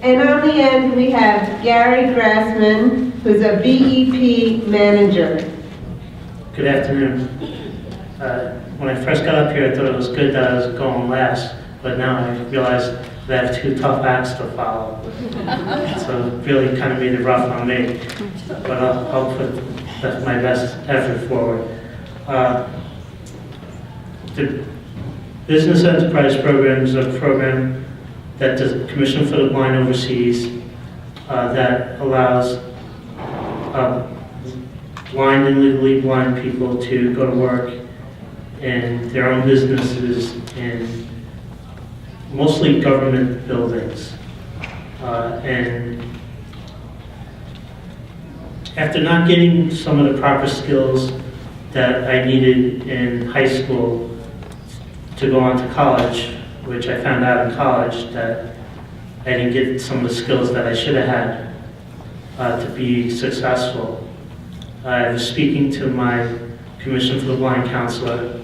And on the end, we have Gary Grassman, who's a BEP manager. Good afternoon. When I first got up here, I thought it was good that I was going last, but now I realize that I have two tough acts to follow. So it really kind of made it rough on me, but I'll put my best effort forward. The Business Enterprise Program is a program that the Commission for the Blind oversees that allows blind and legally blind people to go to work in their own businesses in mostly government buildings. And after not getting some of the proper skills that I needed in high school to go on to college, which I found out in college that I didn't get some of the skills that I should have had to be successful. I was speaking to my Commission for the Blind counselor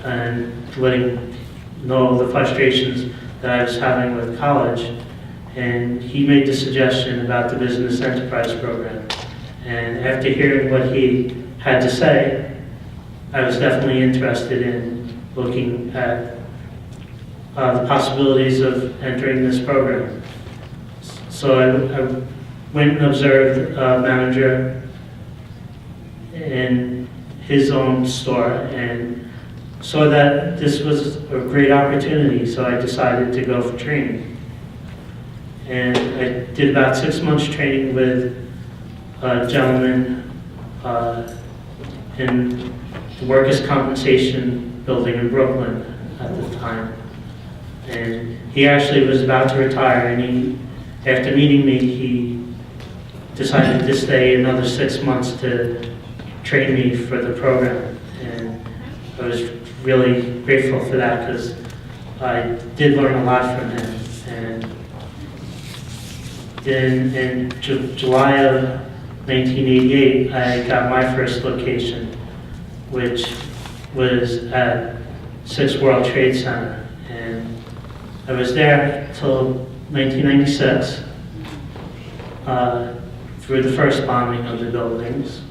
and letting know the frustrations that I was having with college, and he made the suggestion about the Business Enterprise Program. And after hearing what he had to say, I was definitely interested in looking at the possibilities of entering this program. So I went and observed a manager in his own store and saw that this was a great opportunity, so I decided to go for training. And I did about 6 months training with a gentleman in the workers' compensation building in Brooklyn at the time. And he actually was about to retire, and after meeting me, he decided to stay another 6 months to train me for the program. And I was really grateful for that because I did learn a lot from him. And then in July of 1988, I got my first location, which was at 6 World Trade Center. And I was there till 1996, through the first bombing of the buildings,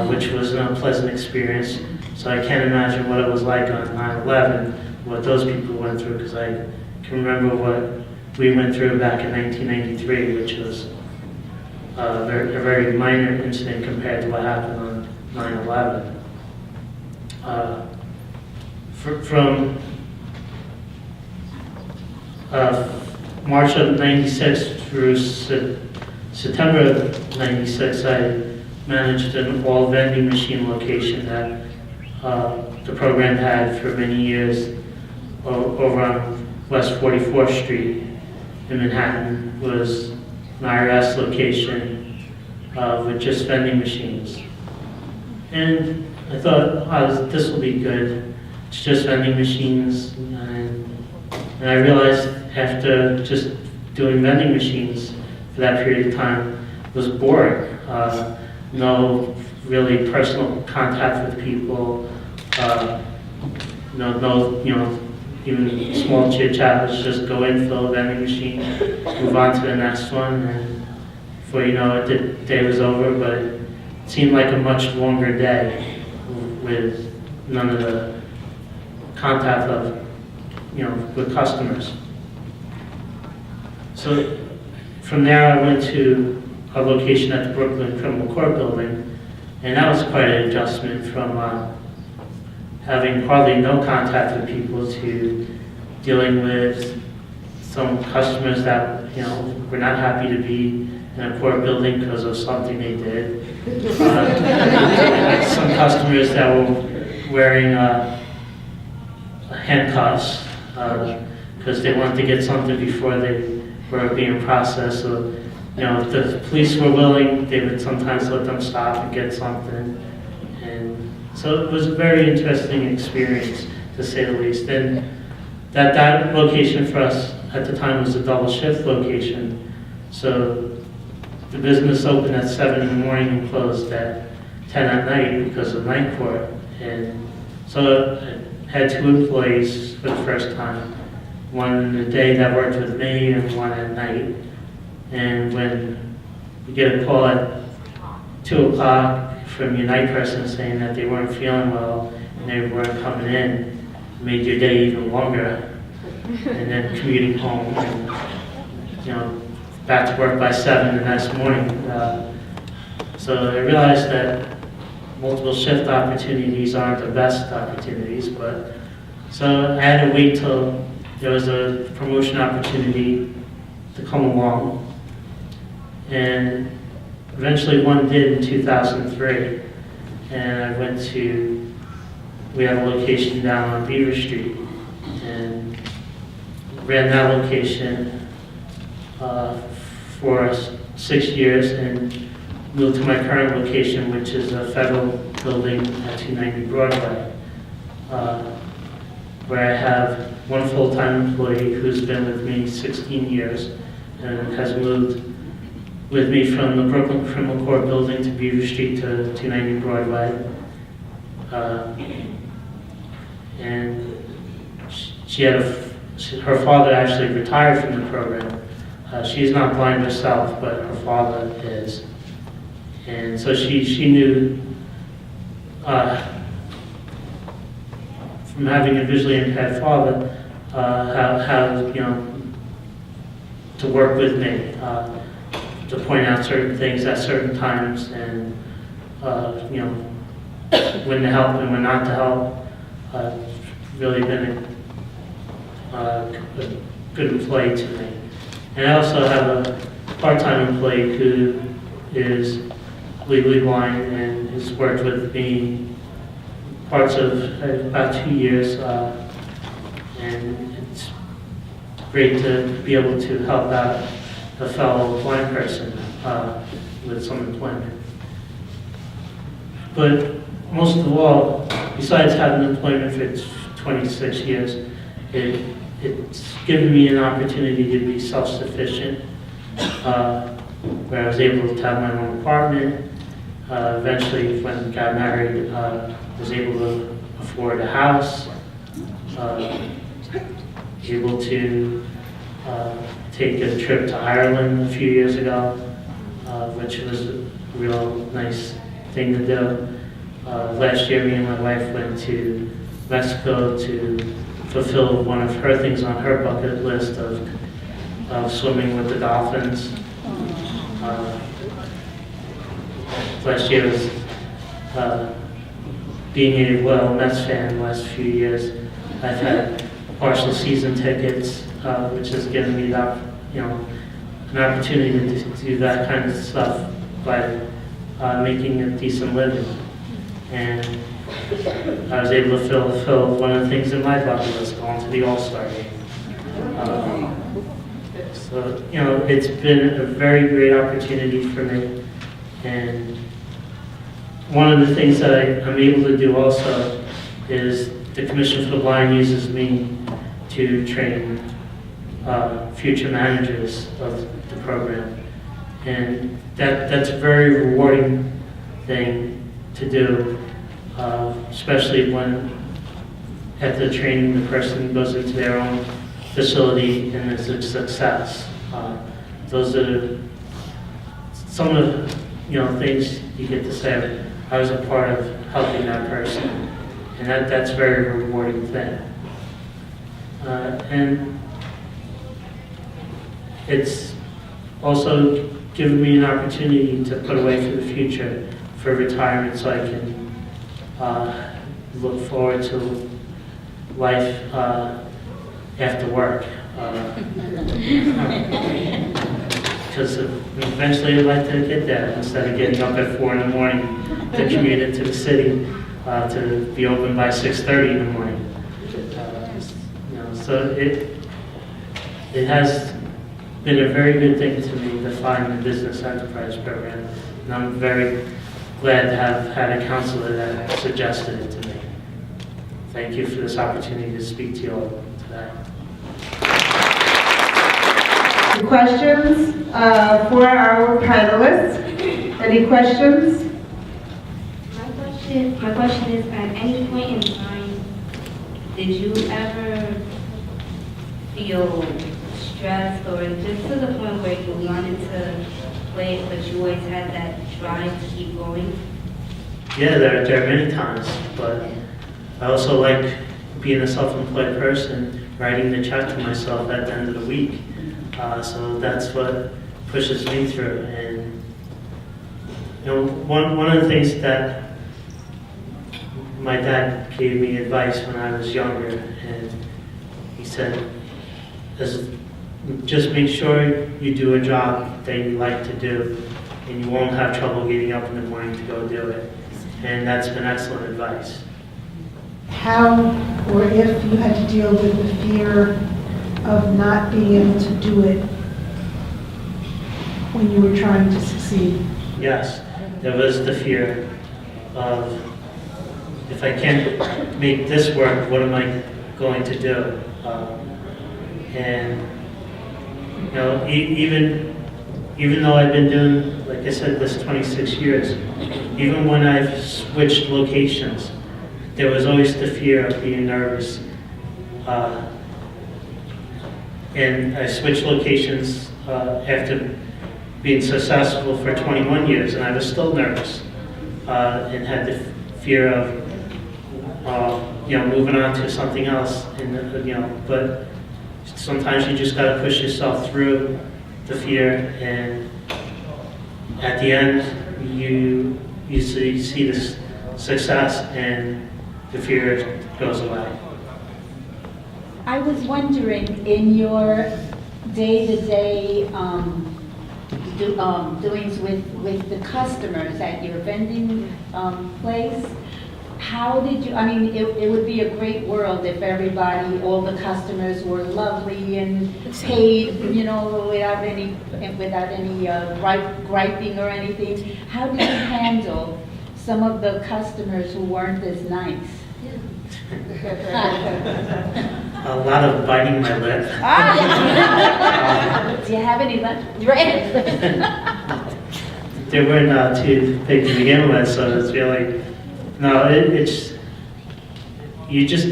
which was an unpleasant experience. So I can't imagine what it was like on 9/11, what those people went through, because I can remember what we went through back in 1993, which was a very minor incident compared to what happened on 9/11. From March of '96 through September of '96, I managed an all vending machine location that the program had for many years over on West 44th Street in Manhattan. Was an IRS location with just vending machines. And I thought, oh, this will be good. It's just vending machines. And I realized after just doing vending machines for that period of time was boring. No really personal contact with people. No, even small chit chat. Was just go in, fill a vending machine, move on to the next one, and before you know it, the day was over. But it seemed like a much longer day with none of the contact of, with customers. So from there, I went to a location at the Brooklyn Criminal Court Building, and that was quite an adjustment from having hardly no contact with people to dealing with some customers that, were not happy to be in a court building because of something they did. Some customers that were wearing handcuffs because they wanted to get something before they were being processed. So, if the police were willing, they would sometimes let them stop and get something. And so it was a very interesting experience, to say the least. And that location for us at the time was a double shift location. So the business opened at 7 in the morning and closed at 10 at night because of night court. And so I had 2 employees for the first time. one in the day that worked with me and one at night. And when you get a call at 2 o'clock from your night person saying that they weren't feeling well and they weren't coming in, it made your day even longer. And then commuting home and, back to work by 7 the next morning. So I realized that multiple shift opportunities aren't the best opportunities, but so I had to wait till there was a promotion opportunity to come along. And eventually one did in 2003. And I went to, we have a location down on Beaver Street, and ran that location for 6 years and moved to my current location, which is a federal building at 290 Broadway, where I have one full-time employee who's been with me 16 years and has moved with me from the Brooklyn Criminal Court building to Beaver Street to 290 Broadway. And she had her father actually retired from the program. She's not blind herself, but her father is. And so she knew from having a visually impaired father how to work with me, to point out certain things at certain times, and when to help and when not to help. Really been a good employee to me. And I also have a part-time employee who is legally blind and has worked with me parts of about 2 years, and it's great to be able to help out a fellow blind person with some employment. But most of all, besides having employment for 26 years, it's given me an opportunity to be self-sufficient, where I was able to have my own apartment. Eventually, when I got married, was able to afford a house, able to take a trip to Ireland a few years ago, which was a real nice thing to do. Last year, me and my wife went to Mexico to fulfill one of her things on her bucket list of swimming with the dolphins. Last year was being a Royal Mets fan the last few years. I've had partial season tickets, which has given me that, an opportunity to do that kind of stuff by making a decent living. And I was able to fulfill one of the things in my bucket list, going to the All-Star game. So, it's been a very great opportunity for me. And one of the things that I'm able to do also is the Commission for the Blind uses me to train future managers of the program. And that's a very rewarding thing to do, especially when after training the person goes into their own facility and is a success. Those are some of the things you get to say. I was a part of helping that person, and that's a very rewarding thing. And it's also given me an opportunity to put away for the future, for retirement, so I can look forward to life after work. Because eventually I'd like to get there, instead of getting up at 4 in the morning to commute into the city, to be open by 6:30 in the morning. So it has been a very good thing to me to find the business enterprise program, and I'm very glad to have had a counselor that suggested it to me. Thank you for this opportunity to speak to you all today. Questions for our panelists? Any questions? My question is, at any point in time, did you ever feel stressed or just to the point where you wanted to quit, but you always had that drive to keep going? Yeah, there are many times, but I also like being a self-employed person, writing the check to myself at the end of the week. So that's what pushes me through. And one of the things that my dad gave me advice when I was younger, and he said, just make sure you do a job that you like to do, and you won't have trouble getting up in the morning to go do it. And that's been excellent advice. How or if you had to deal with the fear of not being able to do it when you were trying to succeed? Yes, there was the fear of, if I can't make this work, what am I going to do? And even though I've been doing, like I said, this 26 years, even when I've switched locations, there was always the fear of being nervous. And I switched locations after being successful for 21 years, and I was still nervous and had the fear of moving on to something else. And but sometimes you just got to push yourself through the fear, and at the end, you see this success, and the fear goes away. I was wondering, in your day-to-day doings with the customers at your vending place, how did you, I mean, it would be a great world if everybody, all the customers were lovely and paid, without any griping or anything. How did you handle some of the customers who weren't as nice? A lot of biting my lip. Do you have any left? They weren't too big to begin with, so it's really, no, it's, you just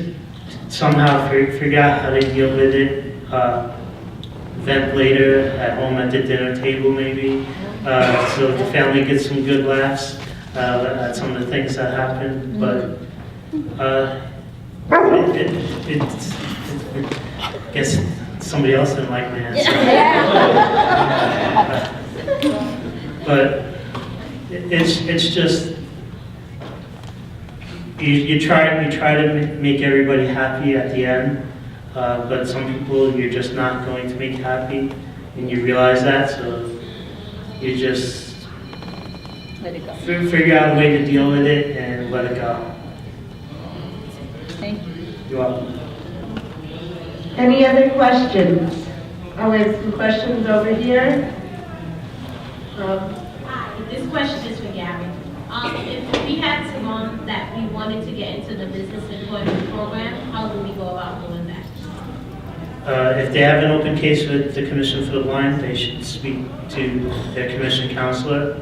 somehow figure out how to deal with it. Vent later, at home at the dinner table maybe, so the family gets some good laughs at some of the things that happen, but I guess somebody else didn't like my answer. But it's just, you try to make everybody happy at the end, but some people you're just not going to make happy, and you realize that, so you just Let it go. figure out a way to deal with it and let it go. Thank you. You're welcome. Any other questions? Oh, we have some questions over here. Hi, this question is for Gary. If we had someone that we wanted to get into the business employment program, how do we go about doing that? If they have an open case with the Commission for the Blind, they should speak to their commission counselor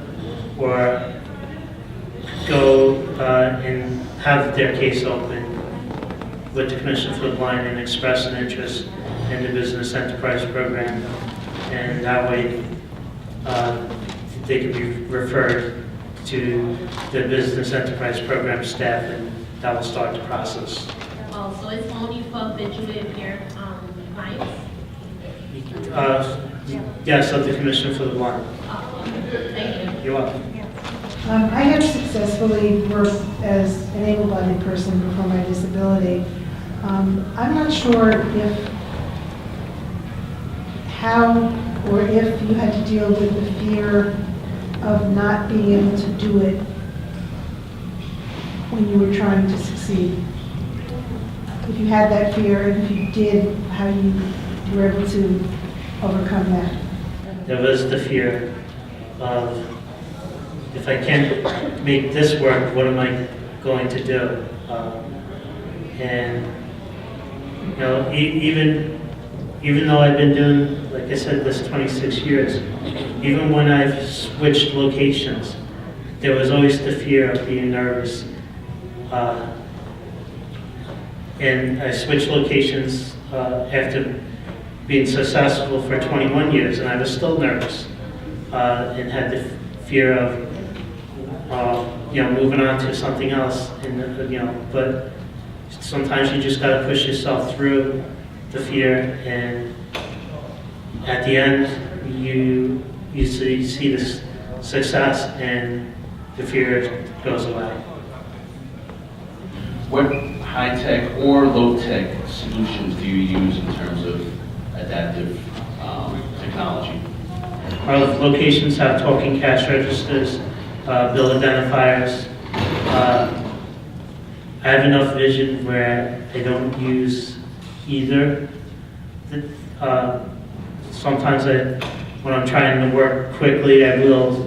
or go and have their case open with the Commission for the Blind and express an interest in the Business Enterprise Program. And that way they can be referred to the Business Enterprise Program staff, and that will start the process. Oh, so it's only for visually impaired clients? Yes, of the Commission for the Blind. Thank you. You're welcome. I have successfully worked as an able-bodied person before my disability. I'm not sure how or if you had to deal with the fear of not being able to do it when you were trying to succeed. If you had that fear, and if you did, how you were able to overcome that. There was the fear of, if I can't make this work, what am I going to do? And even though I've been doing, like I said, this 26 years, even when I've switched locations, there was always the fear of being nervous. And I switched locations after being successful for 21 years, and I was still nervous and had the fear of, moving on to something else. And but sometimes you just got to push yourself through the fear, and at the end, you see this success, and the fear goes away. What high-tech or low-tech solutions do you use in terms of adaptive technology? Our locations have talking cash registers, bill identifiers. I have enough vision where I don't use either. Sometimes when I'm trying to work quickly, I will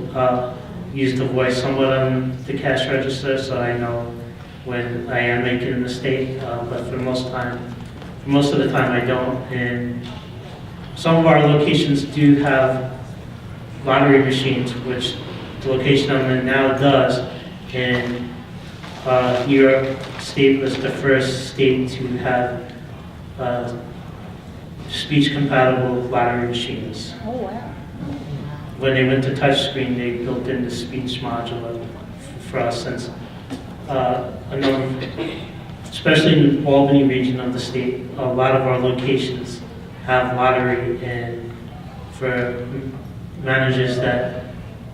use the voice somewhat on the cash register, so I know when I am making a mistake. But for most of the time, I don't. And some of our locations do have lottery machines, which the location I'm in now does. And New York State was the first state to have speech-compatible lottery machines. Oh, wow. When they went to touchscreen, they built in the speech module for us, since a number, especially in the Albany region of the state, a lot of our locations have lottery, and for managers that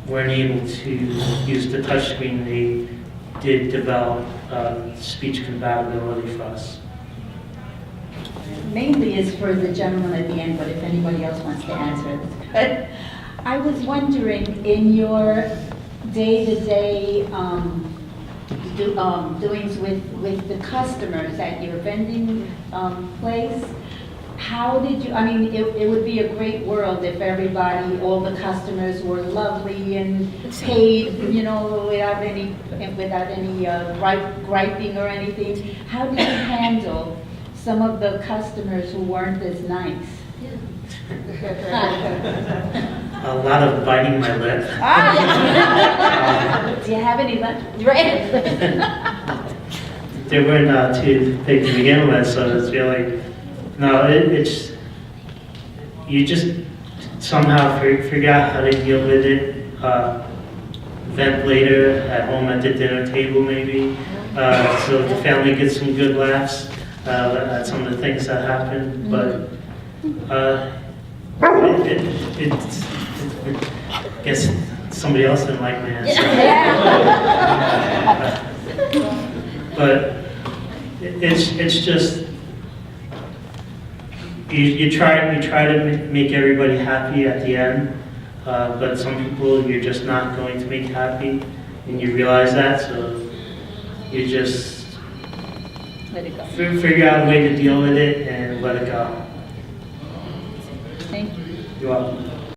weren't able to use the touchscreen, they did develop speech compatibility for us. Mainly is for the gentleman at the end, but if anybody else wants to answer it, it's good. I was wondering, in your day-to-day doings with the customers at your vending place, how did you, it would be a great world if everybody, all the customers were lovely and paid, without any griping or anything. How did you handle some of the customers who weren't as nice? A lot of biting my lip. Do you have any left? They weren't too big to begin with, so it's really, it's, you just somehow figure out how to deal with it. Vent later, at home at the dinner table maybe, so the family gets some good laughs at some of the things that happen. But I guess somebody else didn't like my answer. But it's just, you try to make everybody happy at the end, but some people you're just not going to make happy, and you realize that, so you just Let it go. figure out a way to deal with it and let it go. Thank you. You're welcome.